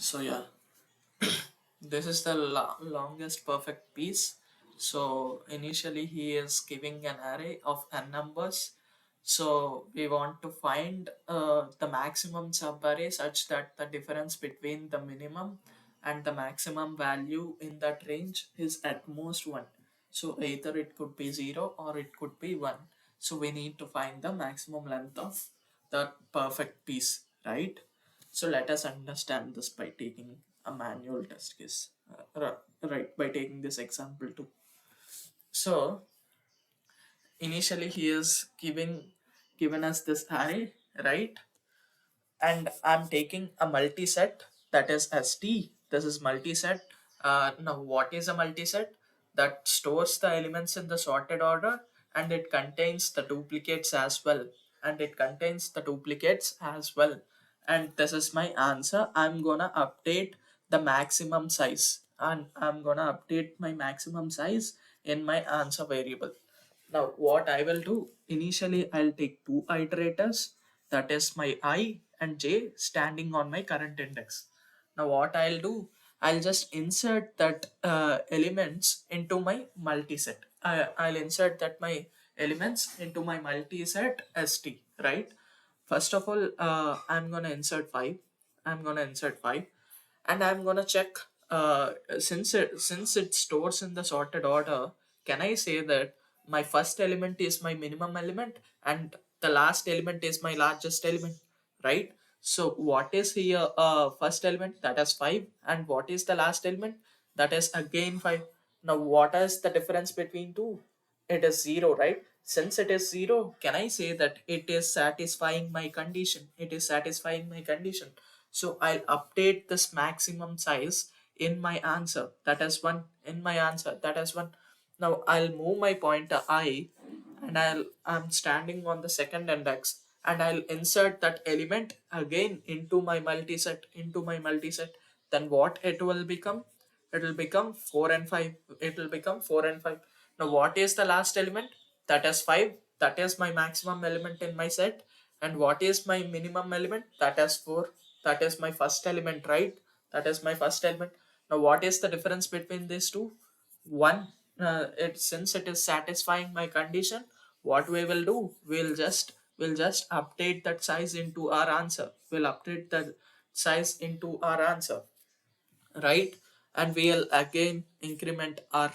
So yeah, this is the longest perfect piece. So initially he is giving an array of n numbers. So we want to find the maximum subarray such that the difference between the minimum and the maximum value in that range is at most 1. So either it could be 0 or it could be 1. So we need to find the maximum length of the perfect piece, right? So let us understand this by taking a manual test case, right? By taking this example too. So initially he is given us this array, right? And I'm taking a multiset, that is st. This is multiset. Now what is a multiset? That stores the elements in the sorted order, and it contains the duplicates as well, and this is my answer. I'm gonna update the maximum size, and I'm gonna update my maximum size in my answer variable. Now, what I will do, initially I'll take two iterators, that is my I and J standing on my current index. Now, what I'll do, I'll just insert that elements into my multiset. I'll insert that my elements into my multiset ST, right? First of all, I'm gonna insert 5. I'm gonna insert 5, and I'm gonna check. Since it stores in the sorted order, can I say that my first element is my minimum element and the last element is my largest element, right? So what is here first element, that is 5, and what is the last element, that is again 5. Now what is the difference between two? It is 0, right? Since it is 0, can I say that it is satisfying my condition? It is satisfying my condition. So I'll update this maximum size in my answer, that is 1. In my answer, that is 1. Now I'll move my pointer I, and I'm standing on the second index, and I'll insert that element again into my multiset. Then what it will become? It will become 4 and 5. It will become 4 and 5. Now what is the last element? That is 5. That is my maximum element in my set. And what is my minimum element? That is 4. That is my first element, right? That is my first element. Now what is the difference between these two? 1. It Since it is satisfying my condition, what we will do, we'll just update that size into our answer. We'll update the size into our answer, right? And we'll again increment our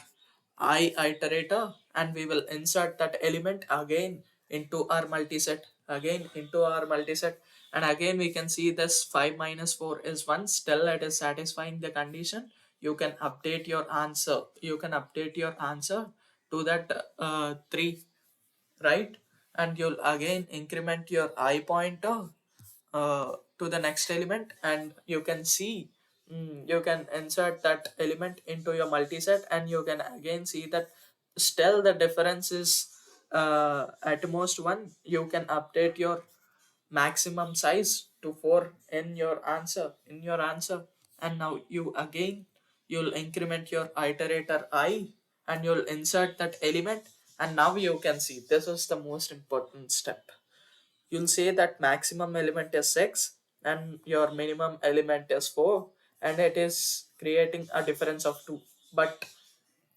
I iterator, and we will insert that element again into our multiset. And again we can see this 5 minus 4 is 1. Still it is satisfying the condition. You can update your answer to that 3, right? And you'll again increment your I pointer to the next element, and you can see, you can insert that element into your multiset, and you can again see that still the difference is at most 1. You can update your maximum size to 4 in your answer. And now you'll increment your iterator I, and you'll insert that element. And now you can see, this is the most important step. You'll say that maximum element is 6 and your minimum element is 4, and it is creating a difference of 2. But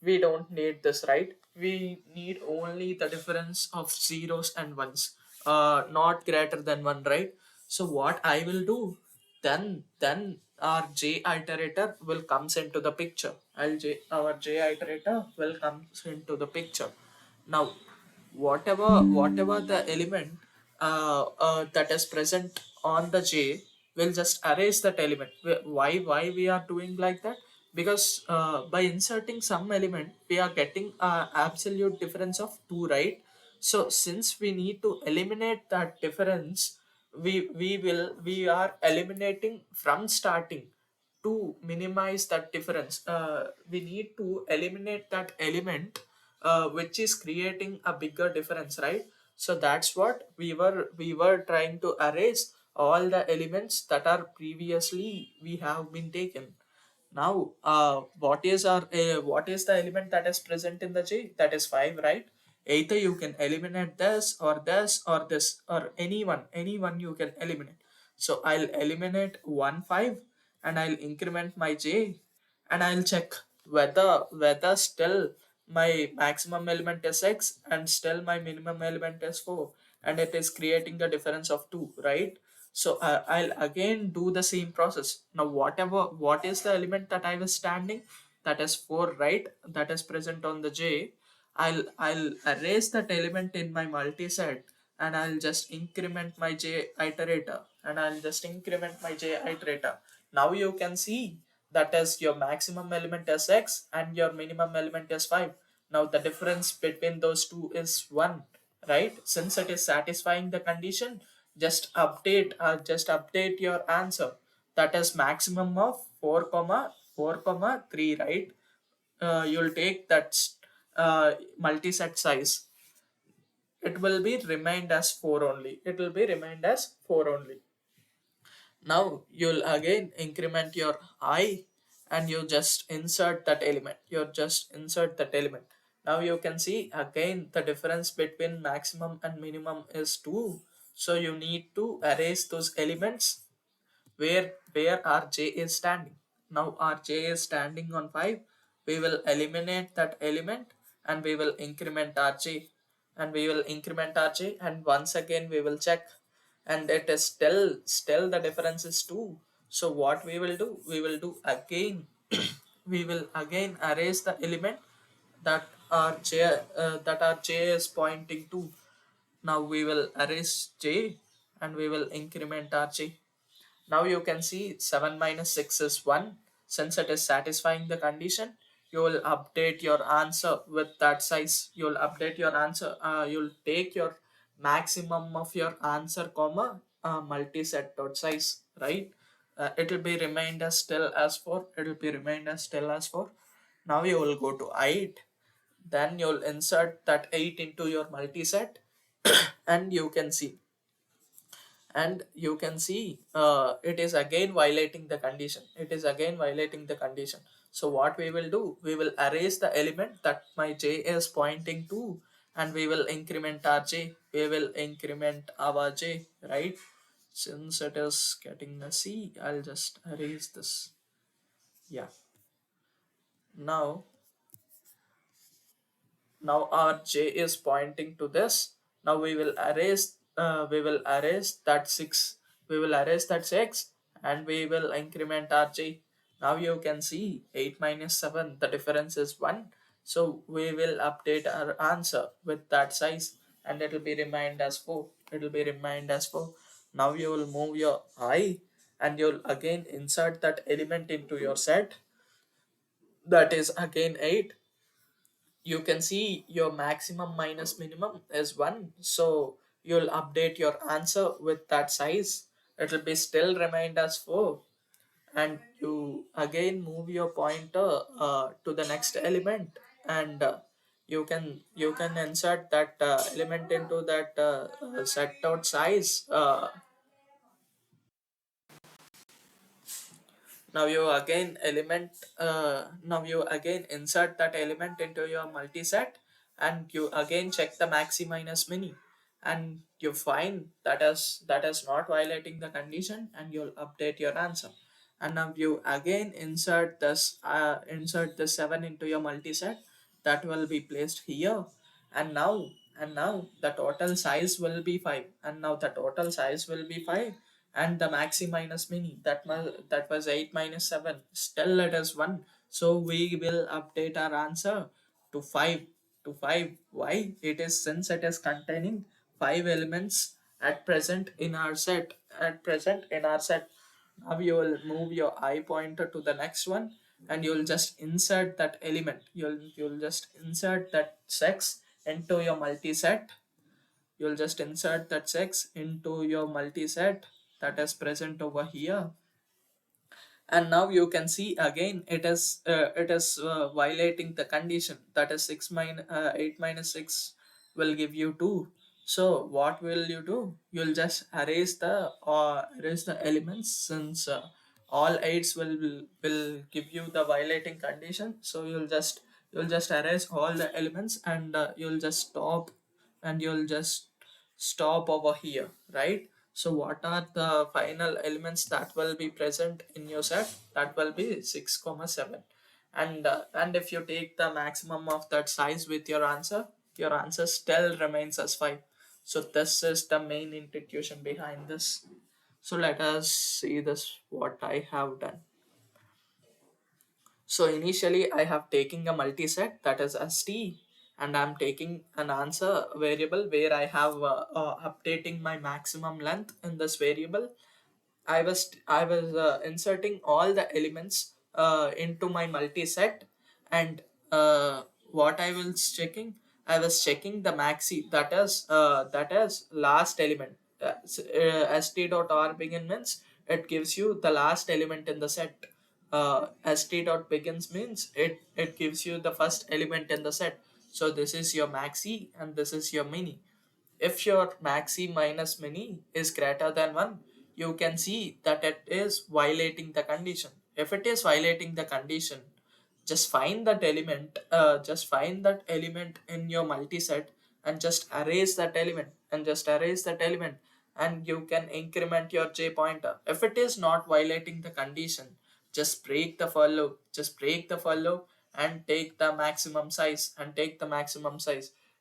we don't need this, right? We need only the difference of zeros and ones, not greater than 1, right? So what I will do, then our j iterator will comes into the picture. Our j iterator will comes into the picture. Now whatever the element that is present on the j, will just erase that element. Why we are doing like that? Because by inserting some element we are getting absolute difference of 2, right? So since we need to eliminate that difference, we are eliminating from starting to minimize that difference. We need to eliminate that element which is creating a bigger difference, right? So that's what we were trying to erase all the elements that are previously we have been taken. Now what is the element that is present in the j? That is 5, right? Either you can eliminate this or this or this, or anyone you can eliminate. So I'll eliminate 1 5, and I'll increment my j, and I'll check whether still my maximum element is x and still my minimum element is 4, and it is creating a difference of 2, right? So I'll again do the same process. Now what is the element that I was standing, that is 4, right? That is present on the j. I'll erase that element in my multi-set, and I'll just increment my j iterator, and I'll just increment my j iterator. Now you can see that is your maximum element is x and your minimum element is 5. Now the difference between those two is 1, right? Since it is satisfying the condition, just update your answer, that is maximum of 4 comma 4 comma 3, right? You'll take that multi-set size, it will be remained as 4 only, it will be remained as 4 only. Now you'll again increment your I, and you just insert that element. You just insert that element. Now you can see again the difference between maximum and minimum is 2. So you need to erase those elements where our j is standing. Now our j is standing on 5. We will eliminate that element, and we will increment our j, and once again we will check, and it is still the difference is 2. So what we will do, again we will again erase the element that our j is pointing to. Now we will erase j, and we will increment our j. Now you can see 7 minus 6 is 1. Since it is satisfying the condition, you will update your answer with that size. You'll update your answer. You'll take your maximum of your answer, comma, multi-set dot size, right? It will be remained as still as 4. It will be remained as still as 4. Now you will go to 8. Then you'll insert that 8 into your multi-set, and you can see it is again violating the condition, so what we will do, we will erase the element that my j is pointing to, and we will increment our j, right? Since it is getting messy, I'll just erase this. Yeah. Now now our j is pointing to this. Now we will erase that 6, and we will increment our j. Now you can see 8 minus 7, the difference is 1. So we will update our answer with that size, and it will be remained as 4. Now you will move your I, and you'll again insert that element into your set, that is again 8. You can see your maximum minus minimum is 1, so you'll update your answer with that size, it will be still remained as 4. And you again move your pointer to the next element, and you can insert that element into that set out size. Now you again insert that element into your multi-set, and you again check the maxi minus mini, and you find that is not violating the condition, and you'll update your answer. And now you again insert the 7 into your multi-set, that will be placed here. And now the total size will be 5, and the maxi minus mini, that was 8 minus 7, still it is 1. So we will update our answer to 5. Why? It is since it is containing 5 elements at present in our set. Now you will move your I pointer to the next one, and you'll just insert that element. You'll just insert that sex into your multi-set. You'll just insert that sex into your multi-set, that is present over here. And now you can see again it is violating the condition, that is 8 minus 6 will give you 2. So what will you do, you'll just erase the elements, since all eights will give you the violating condition. So you'll just erase all the elements, and you'll just stop over here, right? So what are the final elements that will be present in your set? That will be 6 comma 7. And if you take the maximum of that size with your answer still remains as 5. So this is the main intuition behind this. So let us see this what I have done. So initially I have taken a multiset that is st, and I'm taking an answer variable where I have updating my maximum length in this variable. I was inserting all the elements into my multi-set, and what I was checking the maxi, that is last element. St dot r begin means it gives you the last element in the set. St dot begins means it gives you the first element in the set. So this is your maxi and this is your mini. If your maxi minus mini is greater than 1, you can see that it is violating the condition. If it is violating the condition, just find that element in your multiset and just erase that element and you can increment your j pointer. If it is not violating the condition, just break the for loop and take the maximum size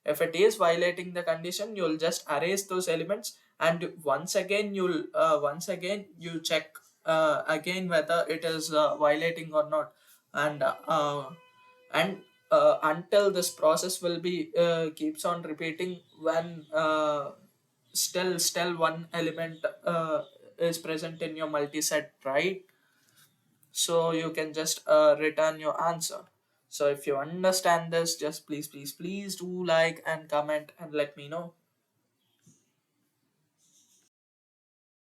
If it is violating the condition, you'll just erase those elements, and once again you check again whether it is violating or not. And uh, uh, and until this process will be keeps on repeating when still one element is present in your multi-set, right? So you can just return your answer. So if you understand this, just please do like and comment and let me know.